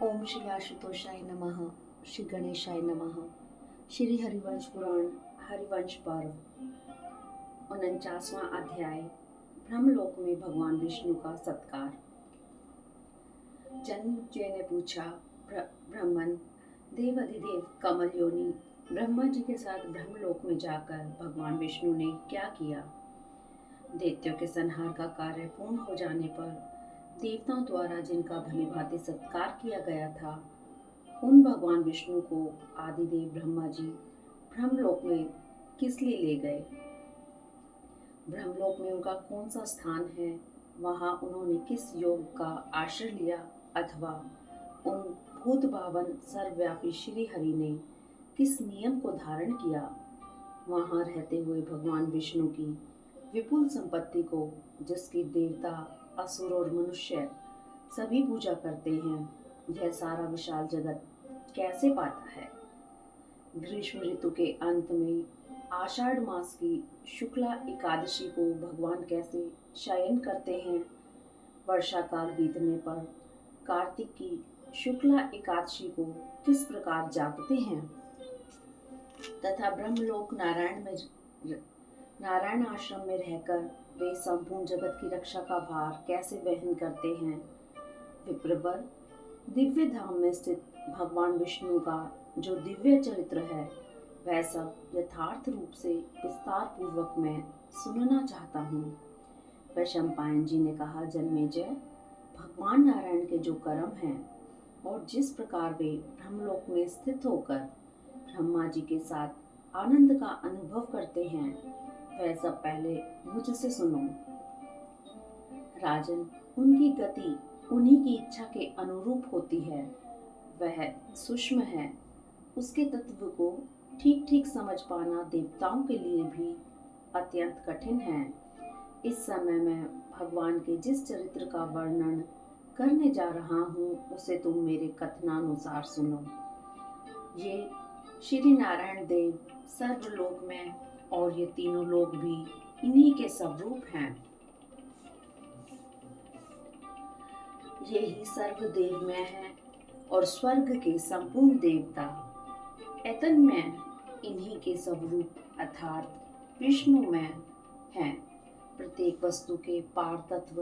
ओम श्री आशुतोषाय नमः। श्री गणेशाय नमः। श्री हरिवंश पुराण हरिवंश पर्व 49वां अध्याय। ब्रह्मलोक में भगवान विष्णु का सत्कार। जन्मेजय ने पूछा, ब्रह्मन, देवाधिदेव कमल योनि ब्रह्मा जी के साथ ब्रह्मलोक में जाकर भगवान विष्णु ने क्या किया? दैत्यों के संहार का कार्य पूर्ण हो जाने पर देवताओं द्वारा जिनका भली भांति सत्कार किया गया था, उन भगवान विष्णु को आदिदेव ब्रह्मा जी ब्रह्मलोक में किस लिए ले गए? ब्रह्मलोक में उनका कौन सा स्थान है? वहां उन्होंने किस योग का आश्रय लिया अथवा उन भूत भावन सर्वव्यापी श्री हरि ने किस नियम को धारण किया? वहां रहते हुए भगवान विष्णु की विपुल संपत्ति को, जिसकी देवता, असुर और मनुष्य सभी पूजा करते हैं, यह सारा विशाल जगत कैसे पाता है? ग्रीष्म ऋतु के अंत में आषाढ़ मास की शुक्ला एकादशी को भगवान कैसे शयन करते हैं? वर्षा काल बीतने पर कार्तिक की शुक्ला एकादशी को किस प्रकार जागते हैं? तथा ब्रह्मलोक नारायण आश्रम में रहकर वे संपूर्ण जगत की रक्षा का भार कैसे वहन करते हैं? विप्रवर, दिव्य धाम में स्थित भगवान विष्णु का जो दिव्य चरित्र है, वह सब यथार्थ रूप से विस्तार पूर्वक मैं सुनना चाहता हूँ। वैशंपायन जी ने कहा, जन्मेजय, भगवान नारायण के जो कर्म हैं और जिस प्रकार वे ब्रह्मलोक में स्थित होकर ब्रह्मा जी के साथ आनंद का अनुभव करते हैं, वह सब पहले मुझसे सुनो। राजन, उनकी गति उन्हीं की इच्छा के अनुरूप होती है। वह सूक्ष्म है। उसके तत्व को ठीक ठीक समझ पाना देवताओं के लिए भी अत्यंत कठिन है। इस समय मैं भगवान के जिस चरित्र का वर्णन करने जा रहा हूँ, उसे तुम मेरे कथनानुसार सुनो। ये श्री नारायण देव सर्वलोक में और ये तीनों लोग भी इन्हीं के स्वरूप हैं। ये ही सर्वदेव में है और स्वर्ग के संपूर्ण देवता एतन में इन्हीं के स्वरूप अर्थात विष्णु में हैं। प्रत्येक वस्तु के पार तत्व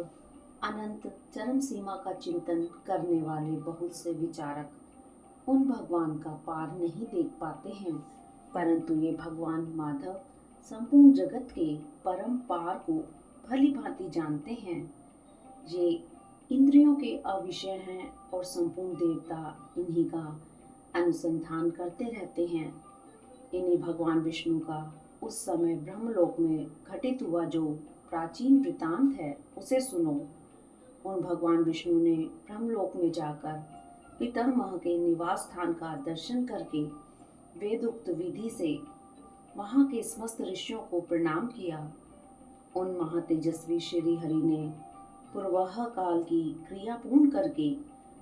अनंत चरम सीमा का चिंतन करने वाले बहुत से विचारक उन भगवान का पार नहीं देख पाते हैं, परंतु ये भगवान माधव संपूर्ण जगत के परम पार को भली भांति जानते हैं। ये इंद्रियों के अविषय हैं और संपूर्ण देवता इन्हीं का अनुसंधान करते रहते हैं। इन्हीं भगवान विष्णु का उस समय ब्रह्मलोक में घटित हुआ जो प्राचीन वृतांत है, उसे सुनो। उन भगवान विष्णु ने ब्रह्मलोक में जाकर पितामह के निवास स्थान का दर्शन करके वेदोक्त विधि से वहां के समस्त ऋषियों को प्रणाम किया। उन महातेजस्वी श्री हरि ने पूर्वाह काल की क्रिया पूर्ण करके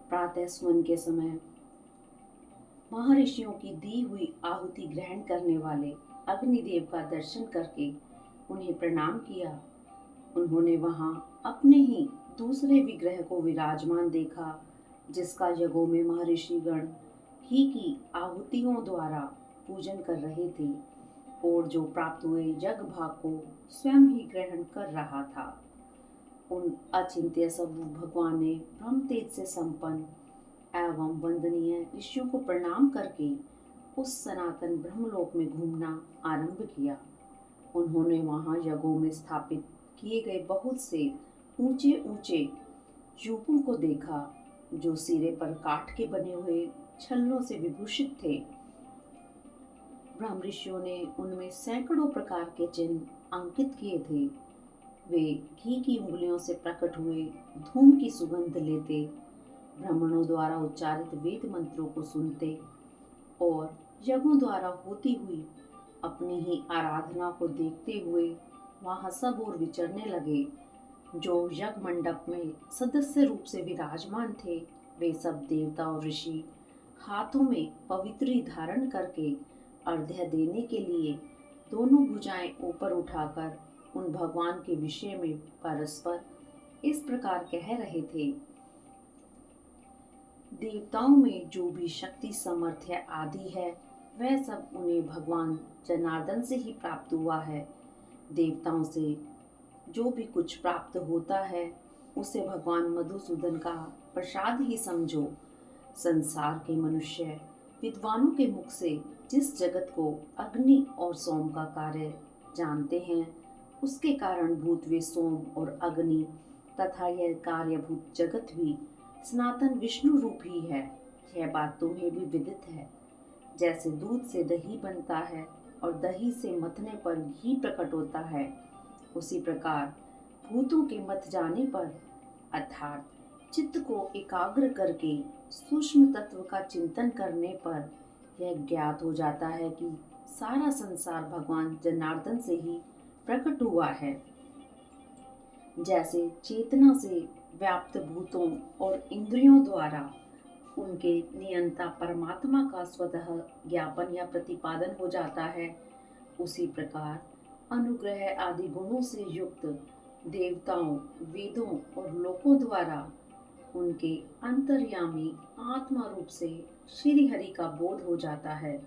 प्रातः स्वन के समय महर्षियों की दी हुई आहुति ग्रहण करने वाले अग्निदेव का दर्शन करके उन्हें प्रणाम किया। उन्होंने वहां अपने ही दूसरे विग्रह को विराजमान देखा, जिसका यज्ञों में महर्षिगण घी की आहुतियों द्वारा पूजन कर रहे थे और जो प्राप्त हुए यज्ञ भाग को स्वयं ही ग्रहण कर रहा था। उन अचिंत्य स्वरूप भगवान ने ब्रह्म तेज से संपन्न एवं वंदनीय ऋषियों को प्रणाम करके उस सनातन ब्रह्मलोक में घूमना आरंभ किया। उन्होंने वहां यज्ञों में स्थापित किए गए बहुत से ऊंचे ऊंचे यूपों को देखा, जो सिरे पर काठ के बने हुए छल्लों से विभूषित थे। ब्रह्म ऋषियों ने उनमें सैकड़ों प्रकार के चिन्ह अंकित किए थे। वे घी की उंगलियों से प्रकट हुए धूम की सुगंध लेते, ब्राह्मणों द्वारा उच्चारित वेद मंत्रों को सुनते और यज्ञों द्वारा होती हुई अपनी ही आराधना को देखते हुए वहां सब ओर विचरने लगे। जो यज्ञ मंडप में सदस्य रूप से विराजमान थे, वे सब देवता और ऋषि हाथों में पवित्री धारण करके अर्घ्य देने के लिए दोनों भुजाएं ऊपर उठाकर उन भगवान के विषय में परस्पर इस प्रकार कह रहे थे, देवताओं में जो भी शक्ति सामर्थ्य आदि है वह सब उन्हें भगवान जनार्दन से ही प्राप्त हुआ है। देवताओं से जो भी कुछ प्राप्त होता है उसे भगवान मधुसूदन का प्रसाद ही समझो। संसार के मनुष्य विद्वानों के मुख से जिस जगत को अग्नि और सोम का कार्य जानते हैं उसके कारण भूत वे सोम और अग्नि तथा यह कार्यभूत जगत भी सनातन विष्णु रूप ही है। यह बात तुम्हें भी विदित है। जैसे दूध से दही बनता है और दही से मथने पर घी प्रकट होता है, उसी प्रकार भूतों के मथ जाने पर अर्थात चित्त को एकाग्र करके सूक्ष्म तत्व का चिंतन करने पर यह ज्ञात हो जाता है कि सारा संसार भगवान जनार्दन से ही प्रकट हुआ है। जैसे चेतना से व्याप्त भूतों और इंद्रियों द्वारा उनके नियंता परमात्मा का स्वतः ज्ञापन या प्रतिपादन हो जाता है, उसी प्रकार अनुग्रह आदि गुणों से युक्त देवताओं, वेदों और लोकों द्वारा उनके अंतर्यामी आत्मा रूप से श्री हरि का बोध हो जाता है।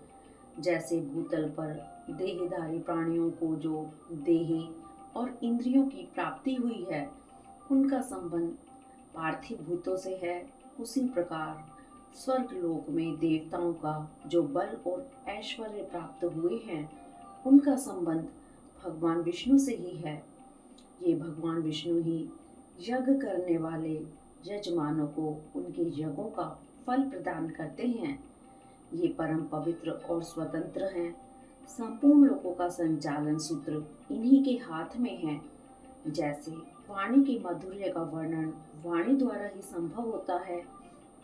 जैसे भूतल पर देहधारी प्राणियों को जो देहे और इंद्रियों की प्राप्ति हुई है उनका संबंध पार्थिव भूतों से है, उसी प्रकार स्वर्ग लोक में देवताओं का जो बल और ऐश्वर्य प्राप्त हुए हैं उनका संबंध भगवान विष्णु से ही है। ये भगवान विष्णु ही यज्ञ करने वाले यजमानों को उनके यज्ञों का फल प्रदान करते हैं। ये परम पवित्र और स्वतंत्र हैं। संपूर्ण लोकों का संचालन सूत्र इन्हीं के हाथ में है। जैसे वाणी की माधुर्य का वर्णन वाणी द्वारा ही संभव होता है,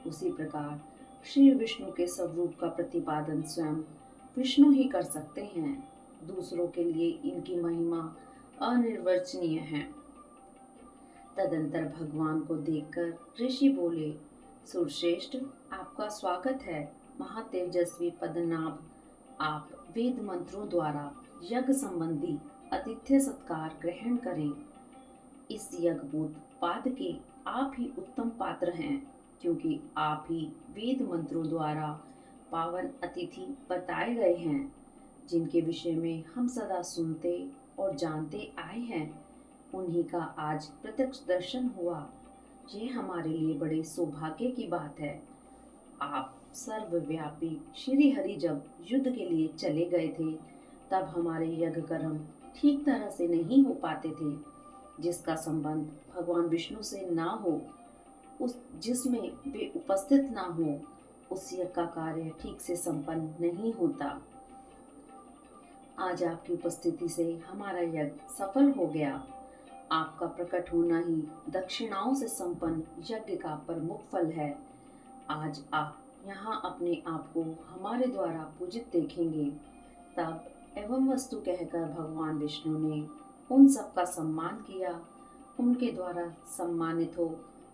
उसी प्रकार श्री विष्णु के स्वरूप का प्रतिपादन स्वयं विष्णु ही कर सकते हैं। दूसरों के लिए इनकी महिमा अनिर्वचनीय है। तदंतर भगवान को देखकर ऋषि बोले, सुरश्रेष्ठ, आपका स्वागत है। महातेजस्वी पद्मनाभ, आप वेद मंत्रों द्वारा यज्ञ संबंधी आतिथ्य सत्कार ग्रहण करें। इस यज्ञभूत पाद के आप ही उत्तम पात्र हैं, क्योंकि आप ही वेद मंत्रों द्वारा पावन अतिथि बताए गए हैं, जिनके विषय में हम सदा सुनते और जानते आए हैं। उन्हीं का आज प्रत्यक्ष दर्शन हुआ। ये हमारे लिए बड़े सौभाग्य की बात है। आप सर्वव्यापी श्री हरि जब युद्ध के लिए चले गए थे तब हमारे यज्ञ कर्म ठीक तरह से नहीं हो पाते थे। जिसका संबंध भगवान विष्णु से ना हो, उस जिसमें वे उपस्थित ना हो, उस यज्ञ का कार्य ठीक से संपन्न नहीं होता। आज आपकी उपस्थिति से हमारा यज्ञ सफल हो गया। आपका प्रकट होना ही दक्षिणाओं से संपन्न यज्ञ का प्रमुख फल है। आज आप यहाँ अपने आप को हमारे द्वारा पूजित देखेंगे। तब एवं वस्तु कहकर भगवान विष्णु ने उन सब का सम्मान किया। उनके द्वारा सम्मानित हो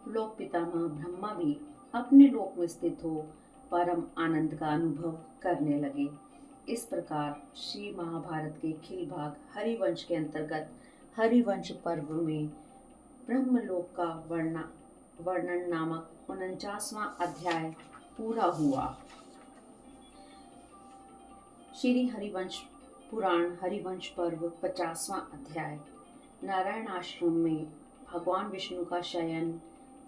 लोक पितामह ब्रह्मा भी अपने लोक में स्थित हो परम आनंद का अनुभव करने लगे। इस प्रकार श्री महाभारत के खिल भाग हरिवंश के अंतर्गत हरिवंश पर्व में ब्रह्मलोक का वर्णन नामक 49वां अध्याय पूरा हुआ। श्री हरिवंश पुराण हरिवंश पर्व 50वां अध्याय। नारायण आश्रम में भगवान विष्णु का शयन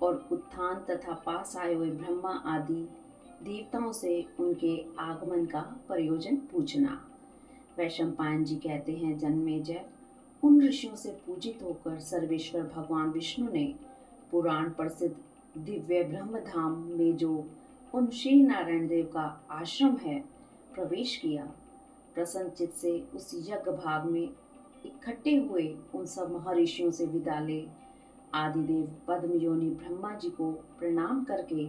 और उत्थान तथा पास आए हुए ब्रह्मा आदि देवताओं से उनके आगमन का प्रयोजन पूछना। वैशंपायन जी कहते हैं, जन्मेजय, उन ऋषियों से पूजित होकर सर्वेश्वर भगवान विष्णु ने पुराण प्रसिद्ध दिव्य ब्रह्मधाम में जो उन श्री नारायण देव का आश्रम है प्रवेश किया। प्रसन्नचित से उस यज्ञ भाग में इकट्ठे हुए उन सब महर्षियों से विदा ले आदिदेव पद्म योनि ब्रह्मा जी को प्रणाम करके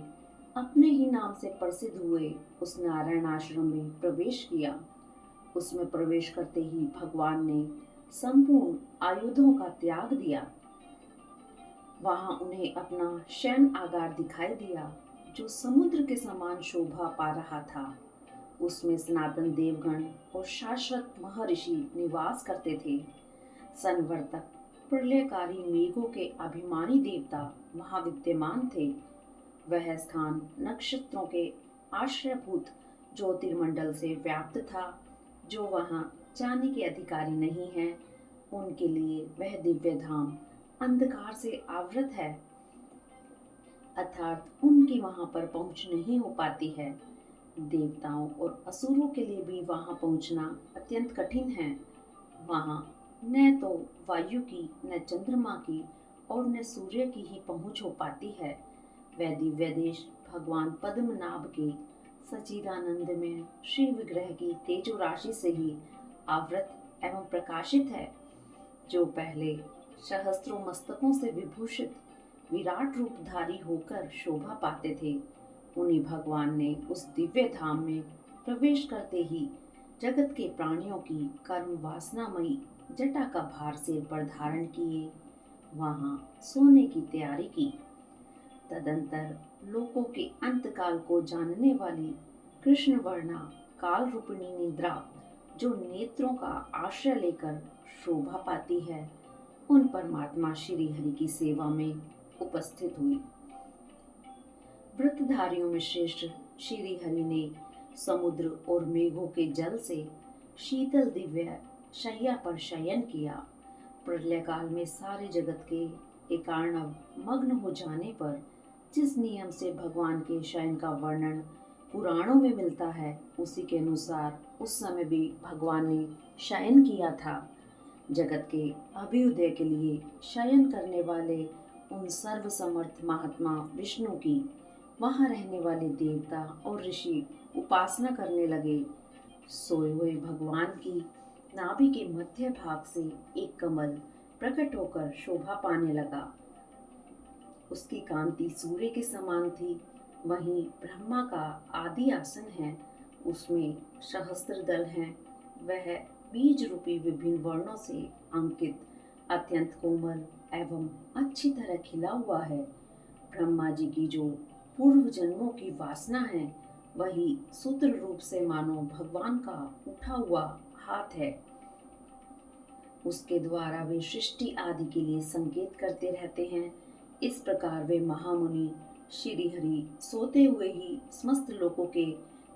अपने ही नाम से प्रसिद्ध हुए उस नारायण आश्रम में प्रवेश किया। उसमें प्रवेश करते ही भगवान ने संपूर्ण आयुधों का त्याग दिया। वहां उन्हें अपना शयन आगार दिखाई दिया जो समुद्र के समान शोभा पा रहा था। उसमें सनातन देवगण और शाश्वत महर्षि निवास करते थे। संवर्तक प्रलयकारी मेघों के अभिमानी देवता वहां विद्यमान थे। वह स्थान नक्षत्रों के आश्रयभूत ज्योतिर्मंडल से व्याप्त था। जो वहां जाने के अधिकारी नहीं हैं, उनके लिए वह दिव्य धाम अंधकार से आवृत है, अर्थात उनकी वहां पर पहुंच नहीं हो पाती है। देवताओं और असुरों के लिए भी वहां पहुंचना अत्यंत कठिन है। वहां न तो वायु की, न चंद्रमा की और न सूर्य की ही पहुंच हो पाती है। वह दिव्य देश भगवान पद्मनाभ के सच्चिदानंद में श्री विग्रह की तेजो राशि से ही आवृत एवं प्रकाशित है। जो पहले सहस्त्रों मस्तकों से विभूषित विराट रूपधारी होकर शोभा पाते थे, उन्हीं भगवान ने उस दिव्य धाम में प्रवेश करते ही जगत के प्राणियों की कर्म वासनामयी जटा का भार सिर पर धारण किए वहां सोने की तैयारी की। तदंतर लोकों के अंतकाल को जानने वाली कृष्ण वर्णा काल रूपिणी निद्रा, जो नेत्रों का आश्रय लेकर शोभा पाती है, उन परमात्मा श्री हरि की सेवा में उपस्थित हुई। व्रतधारियों में श्रेष्ठ श्री हरि ने समुद्र और मेघों के जल से शीतल दिव्य शैया पर शयन किया। प्रलय काल में सारे जगत के एकार्णव मग्न हो जाने पर जिस नियम से भगवान के शयन का वर्णन पुराणों में मिलता है, उसी के अनुसार उस समय भी भगवान ने शयन किया था। जगत के अभ्युदय के लिए शयन करने वाले उन सर्वसमर्थ महात्मा विष्णु की वहां रहने वाले देवता और ऋषि उपासना करने लगे। सोए हुए भगवान की नाभि के मध्य भाग से एक कमल प्रकट होकर शोभा पाने लगा। उसकी कांति सूर्य के समान थी। वहीं ब्रह्मा का आदि आसन है, उसमें सहस्त्र दल हैं। वह बीज रूपी विभिन्न वर्णों से अंकित अत्यंत कोमल एवं अच्छी तरह खिला हुआ है। ब्रह्मा जी की जो पूर्व जन्मों की वासना है, वही सूत्र रूप से मानो भगवान का उठा हुआ हाथ है। उसके द्वारा वे सृष्टि आदि के लिए संकेत करते रहते हैं। इस प्रकार वे महामुनि श्री हरि सोते हुए ही समस्त लोकों के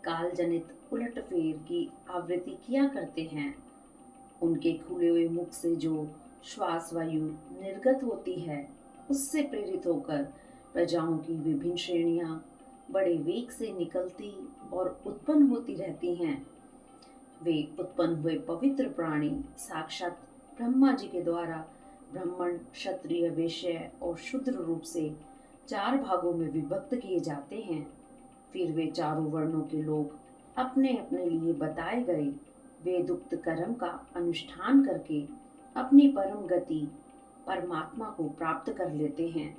काल जनित उलटफेर की आवृत्ति किया करते हैं। उनके खुले हुए मुख से जो श्वास वायु निर्गत होती है, उससे प्रेरित होकर प्रजाओं की विभिन्न श्रेणियां बड़े वेग से निकलती और उत्पन्न होती रहती हैं। वे उत्पन्न हुए पवित्र प्राणी साक्षात ब्रह्मा जी के द्वारा ब्राह्मण, क्षत्रिय, वैश्य और शूद्र रूप से 4 भागों में विभक्त किए जाते हैं। फिर वे चारों वर्णों के लोग अपने अपने लिए बताए गए वेदोक्त कर्म का अनुष्ठान करके अपनी परम गति परमात्मा को प्राप्त कर लेते हैं।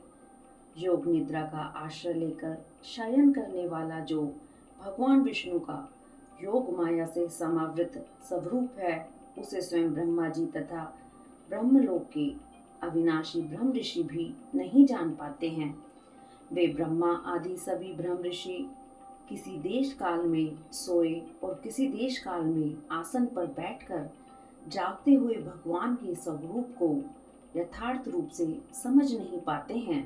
योग निद्रा का आश्रय लेकर शयन करने वाला जो भगवान विष्णु का योग माया से समावृत स्वरूप है, उसे स्वयं ब्रह्मा जी तथा ब्रह्मलोक के अविनाशी ब्रह्म ऋषि भी नहीं जान पाते हैं। वे ब्रह्मा आदि सभी ब्रह्म ऋषि किसी देश काल में सोए और किसी देश काल में आसन पर बैठकर जागते हुए भगवान के स्वरूप को यथार्थ रूप से समझ नहीं पाते हैं।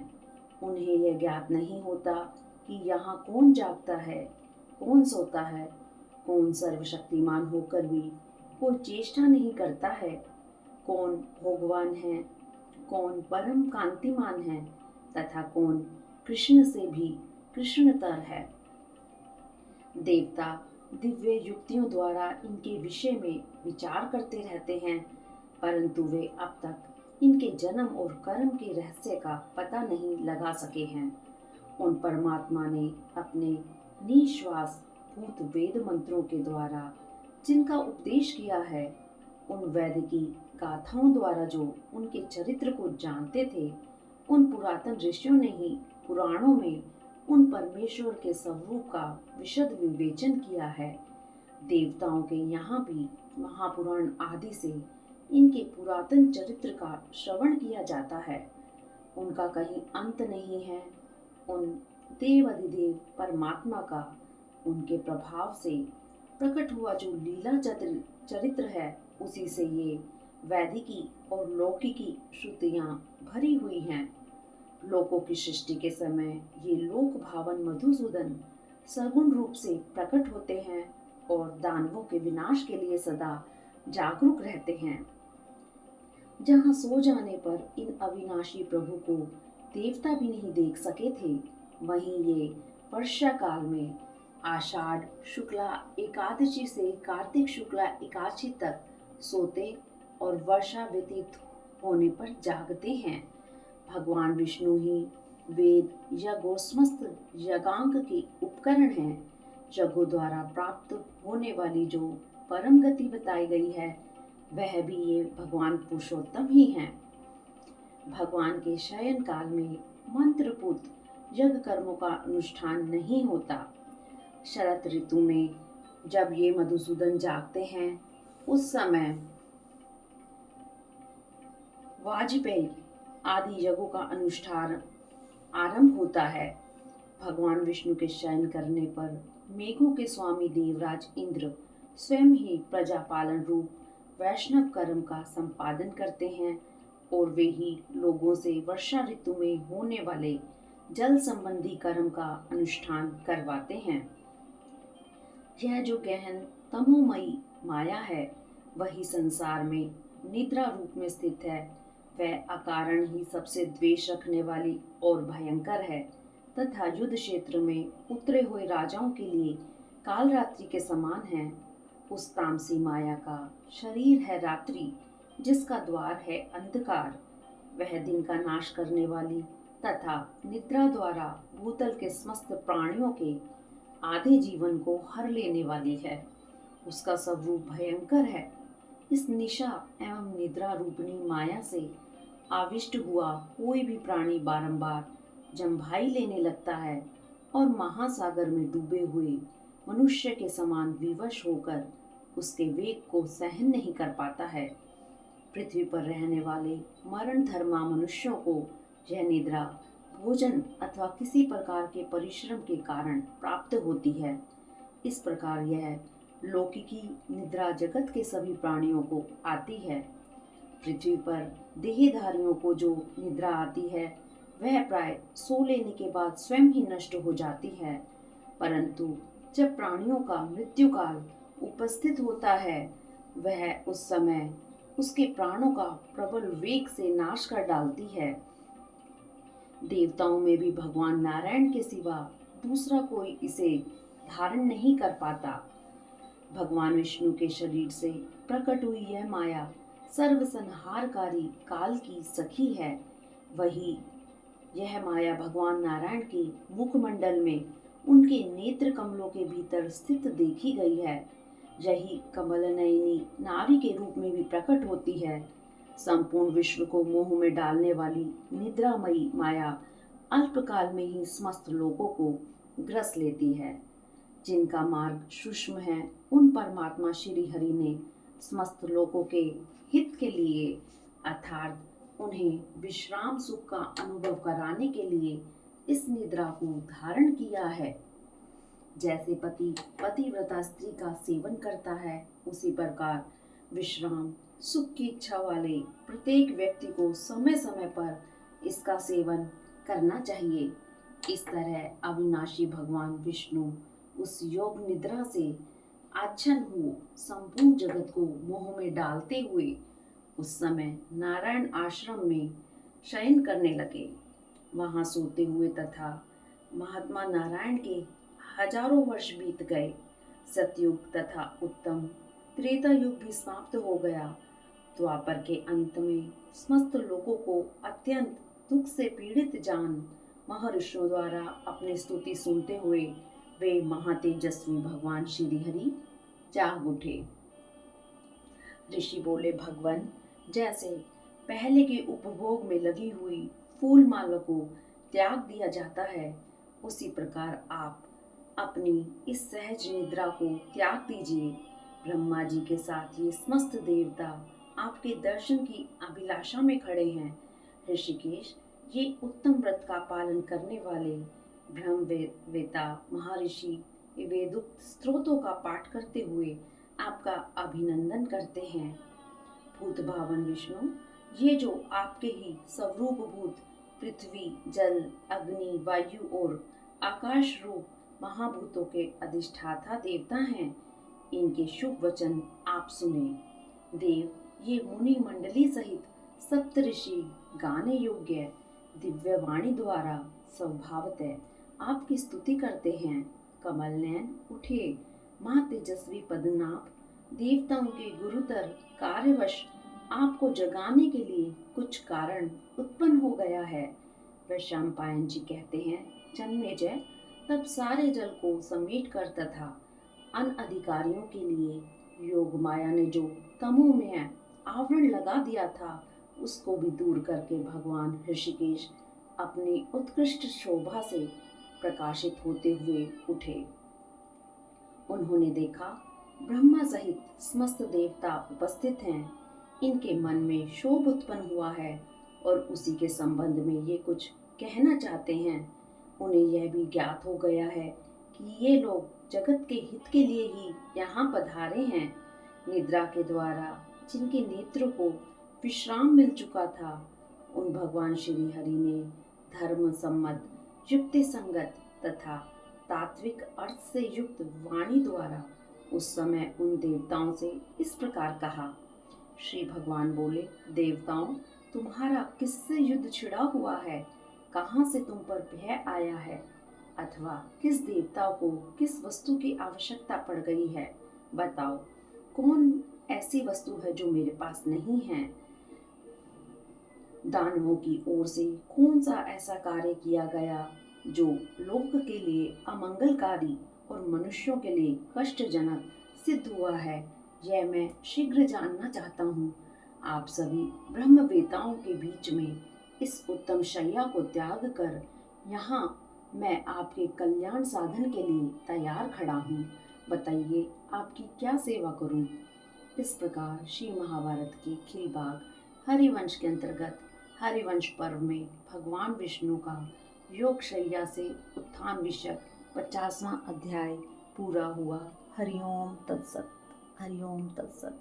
उन्हें यह ज्ञात नहीं होता कि यहाँ कौन जागता है, कौन सोता है, कौन सर्वशक्तिमान होकर भी कोई चेष्टा नहीं करता है, कौन भोगवान है, कौन परम कांतिमान है तथा कौन कृष्ण से भी कृष्णतर है। देवता दिव्य युक्तियों द्वारा इनके विषय में विचार करते रहते हैं, परंतु वे अब तक इनके जन्म और कर्म के रहस्य का पता नहीं लगा सके हैं। उन परमात्मा ने अपने निश्वास भूत वेद मंत्रों के द्वारा जिनका उपदेश किया है, उन वैदिकी गाथाओं द्वारा जो उनके चरित्र को जानते थे, उन पुरातन ऋषियों ने ही पुराणों में उन परमेश्वर के स्वरूप का विशद विवेचन किया है। देवताओं के यहाँ भी महापुराण आदि से इनके पुरातन चरित्र का श्रवण किया जाता है। उनका कहीं अंत नहीं है। उन देव अधिदेव परमात्मा का उनके प्रभाव से प्रकट हुआ जो लीला चरित्र है, उसी से ये वैदिकी और लौकिकी श्रुतियां भरी हुई हैं। लोकों की सृष्टि के समय ये लोक भावन मधुसूदन सगुण रूप से प्रकट होते हैं और दानवों के विनाश के लिए सदा जागरूक रहते हैं। जहाँ सो जाने पर इन अविनाशी प्रभु को देवता भी नहीं देख सके थे, वहीं ये वर्षा काल में आषाढ़ शुक्ला एकादशी से कार्तिक शुक्ला एकादशी तक सोते और वर्षा व्यतीत होने पर जागते हैं। भगवान विष्णु ही वेद यज्ञ और समस्त यज्ञांग के उपकरण हैं। यज्ञों द्वारा प्राप्त होने वाली जो परम गति बताई गई है, वह भी ये भगवान पुरुषोत्तम ही हैं। भगवान के शयन काल में मंत्रपूत यज्ञ कर्मों का अनुष्ठान नहीं होता। शरद ऋतु में जब ये मधुसूदन जागते हैं, उस समय वाजपेयी आदि यज्ञों का अनुष्ठान आरंभ होता है। भगवान विष्णु के शयन करने पर मेघों के स्वामी देवराज इंद्र स्वयं ही प्रजा पालन रूप वैष्णव कर्म का संपादन करते हैं और वे ही लोगों से वर्षा ऋतु में होने वाले जल संबंधी कर्म का अनुष्ठान करवाते हैं। यह जो गहन तमोमयी माया है, वही संसार में निद्रा रूप में स्थित है। वह अकारण ही सबसे द्वेष रखने वाली और भयंकर है तथा युद्ध क्षेत्र में उतरे हुए राजाओं के लिए काल रात्रि के समान है। उस तामसी माया का शरीर है रात्रि, जिसका द्वार है अंधकार। वह दिन का नाश करने वाली तथा निद्रा द्वारा भूतल के समस्त प्राणियों के आधे जीवन को हर लेने वाली है। उसका स्वरूप भयंकर है। इस निशा एवं निद्रा रूपिणी माया से आविष्ट हुआ कोई भी प्राणी बारंबार जम्भाई लेने लगता है और महासागर में डूबे हुए मनुष्य के समान विवश होकर उसके वेग को सहन नहीं कर पाता है। पृथ्वी पर रहने वाले मरण धर्मा मनुष्यों को यह निद्रा भोजन अथवा किसी प्रकार के परिश्रम के कारण प्राप्त होती है। इस प्रकार यह लौकिकी निद्रा जगत के सभी प्राणियों को आती है। पृथ्वी पर देहधारियों को जो निद्रा आती है, वह प्राय सो लेने के बाद स्वयं ही नष्ट हो जाती है, परंतु जब प्राणियों का मृत्यु काल उपस्थित होता है, वह उस समय उसके प्राणों का प्रबल वेग से नाश कर डालती है। देवताओं में भी भगवान नारायण के सिवा दूसरा कोई इसे धारण नहीं कर पाता। भगवान विष्णु के शरीर से प्रकट हुई यह माया सर्वसंहारकारी काल की सखी है। वही यह माया भगवान नारायण के मुखमंडल में उनके नेत्र कमलों के भीतर स्थित देखी गई है। यही कमलनयनी नारी के रूप में भी प्रकट होती है। संपूर्ण विश्व को मोह में डालने वाली निद्रामयी माया अल्पकाल में ही समस्त लोगों को ग्रस लेती है। जिनका मार्ग सूक्ष्म है, उन परमात्मा श्री हरि ने समस्त लोगों के हित के लिए अर्थात उन्हें विश्राम सुख का अनुभव कराने के लिए इस निद्रा को धारण किया है। जैसे पति पतिव्रता स्त्री का सेवन करता है, उसी प्रकार विश्राम सुख की इच्छा वाले प्रत्येक व्यक्ति को समय समय पर इसका सेवन करना चाहिए। इस तरह अविनाशी भगवान विष्णु उस योग निद्रा से आच्छन्न हो संपूर्ण जगत को मोह में डालते हुए उस समय नारायण आश्रम में शयन करने लगे। वहां सोते हुए तथा महात्मा नारायण के हजारों वर्ष बीत गए। सतयुग तथा उत्तम त्रेता युग भी समाप्त हो गया। द्वापर के अंत में समस्त लोगों को अत्यंत दुख से पीड़ित जान महर्षियों द्वारा अपनी स्तुति सुनते हुए वे महातेजस्वी भगवान श्री हरि जाग उठे। ऋषि बोले, भगवान, जैसे पहले के उपभोग में लगी हुई फूल माला को त्याग दिया जाता है, उसी प्रकार आप अपनी इस सहज निद्रा को त्याग दीजिए। ब्रह्मा जी के साथ ये समस्त देवता आपके दर्शन की अभिलाषा में खड़े हैं। ऋषिकेश, ये उत्तम व्रत का पालन करने वाले ब्रह्मवेता महर्षि वेदोक्त स्त्रोतों का पाठ करते हुए आपका अभिनंदन करते हैं। भूत भावन विष्णु, ये जो आपके ही स्वरूप भूत पृथ्वी, जल, अग्नि, वायु और आकाश रूप महाभूतों के अधिष्ठाता देवता हैं, इनके शुभ वचन आप सुने। देव, ये मुनि मंडली सहित सप्तऋषि गाने योग्य दिव्य वाणी द्वारा स्वभावतः आपकी स्तुति करते हैं। कमल नयन उठे, माँ तेजस्वी पद्मनाभ, देवताओं के गुरुतर कार्यवश आपको जगाने के लिए कुछ कारण उत्पन्न हो गया है। वैशंपायन जी कहते हैं, जन्मेजय, तब सारे जल को समेट कर तथा अन अधिकारियों के लिए योग माया ने जो तमोमय आवरण लगा दिया था, उसको भी दूर करके भगवान ऋषिकेश अपनी उत्कृष्ट शोभा से प्रकाशित होते हुए उठे। उन्होंने देखा ब्रह्मा सहित समस्त देवता उपस्थित हैं। इनके मन में क्षोभ उत्पन्न हुआ है और उसी के संबंध में ये कुछ कहना चाहते हैं। उन्हें यह भी ज्ञात हो गया है कि ये लोग जगत के हित के लिए ही यहाँ पधारे हैं। निद्रा के द्वारा जिनके नेत्रों को विश्राम मिल चुका था, उन भगवान श्री हरि ने धर्म सम्मत, युक्ति संगत तथा तात्विक अर्थ से युक्त वाणी द्वारा उस समय उन देवताओं से इस प्रकार कहा। श्री भगवान बोले, देवताओं, तुम्हारा किससे युद्ध छिड़ा हुआ है? कहाँ से तुम पर भय आया है? अथवा किस देवता को किस वस्तु की आवश्यकता पड़ गई है? बताओ, कौन ऐसी वस्तु है जो मेरे पास नहीं है? दानवों की ओर से कौन सा ऐसा कार्य किया गया जो लोक के लिए अमंगलकारी और मनुष्यों के लिए कष्टजनक सिद्ध हुआ है? यह मैं शीघ्र जानना चाहता हूँ। आप सभी ब्रह्मवेताओं के बीच में इस उत्तम शैया को त्याग कर यहाँ मैं आपके कल्याण साधन के लिए तैयार खड़ा हूँ। बताइए, आपकी क्या सेवा करूँ? इस प्रकार श्री महाभारत के खिलबाग हरिवंश के अंतर्गत हरिवंश पर्व में भगवान विष्णु का योग शैया से उत्थान विषयक 50वां अध्याय पूरा हुआ। हरिओम तत्सत। हरिओम तत्सत।